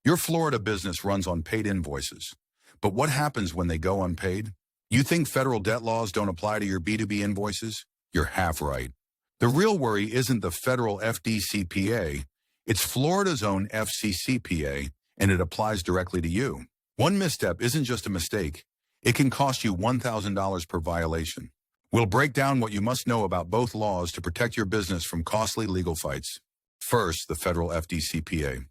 Your Florida business runs on paid invoices. But what happens when they go unpaid? You think federal debt laws don't apply to your B2B invoices? You're half right. The real worry isn't the federal FDCPA, it's Florida's own FCCPA, and it applies directly to you. One misstep isn't just a mistake. It can cost you $1,000 per violation. We'll break down what you must know about both laws to protect your business from costly legal fights. First, the federal FDCPA.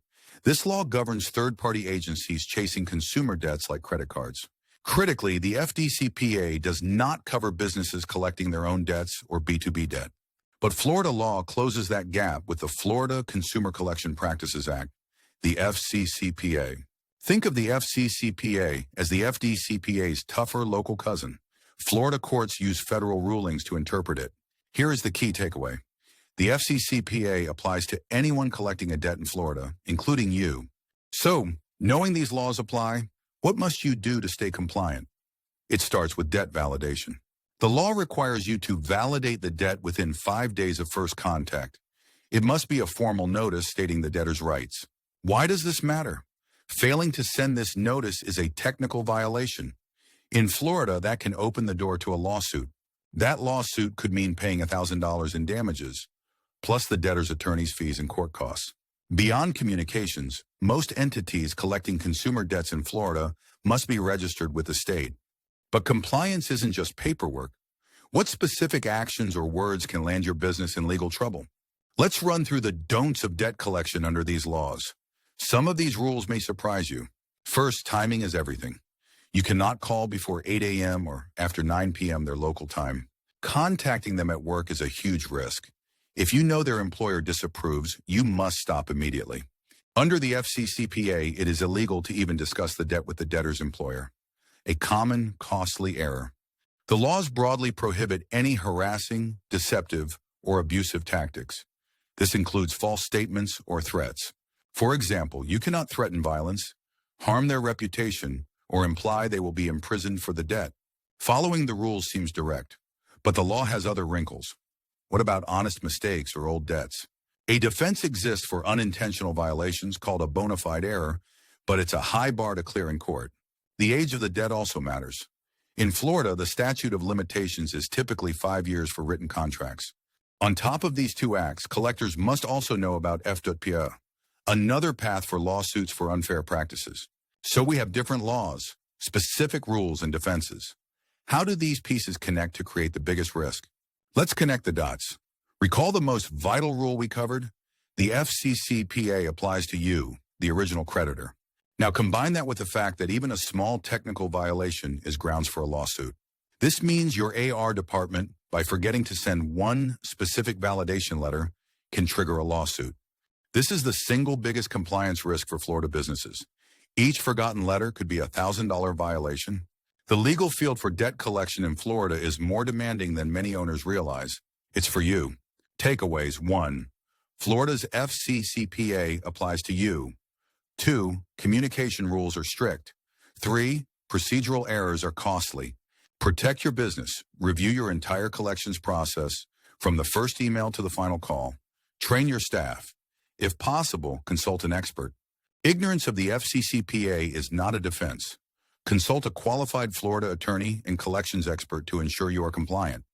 This law governs third-party agencies chasing consumer debts like credit cards. Critically, the FDCPA does not cover businesses collecting their own debts or B2B debt. But Florida law closes that gap with the Florida Consumer Collection Practices Act, the FCCPA. Think of the FCCPA as the FDCPA's tougher local cousin. Florida courts use federal rulings to interpret it. Here is the key takeaway. The FCCPA applies to anyone collecting a debt in Florida, including you. So, knowing these laws apply, what must you do to stay compliant? It starts with debt validation. The law requires you to validate the debt within 5 days of first contact. It must be a formal notice stating the debtor's rights. Why does this matter? Failing to send this notice is a technical violation. In Florida, that can open the door to a lawsuit. That lawsuit could mean paying $1,000 in damages, plus the debtor's attorney's fees and court costs. Beyond communications, most entities collecting consumer debts in Florida must be registered with the state. But compliance isn't just paperwork. What specific actions or words can land your business in legal trouble? Let's run through the don'ts of debt collection under these laws. Some of these rules may surprise you. First, timing is everything. You cannot call before 8 a.m. or after 9 p.m. their local time. Contacting them at work is a huge risk. If you know their employer disapproves, you must stop immediately. Under the FCCPA, it is illegal to even discuss the debt with the debtor's employer. A common, costly error. The laws broadly prohibit any harassing, deceptive, or abusive tactics. This includes false statements or threats. For example, you cannot threaten violence, harm their reputation, or imply they will be imprisoned for the debt. Following the rules seems direct, but the law has other wrinkles. What about honest mistakes or old debts? A defense exists for unintentional violations called a bona fide error, but it's a high bar to clear in court. The age of the debt also matters. In Florida, the statute of limitations is typically 5 years for written contracts. On top of these two acts, collectors must also know about FDCPA, another path for lawsuits for unfair practices. So we have different laws, specific rules, and defenses. How do these pieces connect to create the biggest risk? Let's connect the dots. Recall the most vital rule we covered? The FCCPA applies to you, the original creditor. Now combine that with the fact that even a small technical violation is grounds for a lawsuit. This means your AR department, by forgetting to send one specific validation letter, can trigger a lawsuit. This is the single biggest compliance risk for Florida businesses. Each forgotten letter could be a $1,000 violation. The legal field for debt collection in Florida is more demanding than many owners realize. It's for you. Takeaways: 1. Florida's FCCPA applies to you. 2. Communication rules are strict. 3. Procedural errors are costly. Protect your business. Review your entire collections process, from the first email to the final call. Train your staff. If possible, consult an expert. Ignorance of the FCCPA is not a defense. Consult a qualified Florida attorney and collections expert to ensure you are compliant.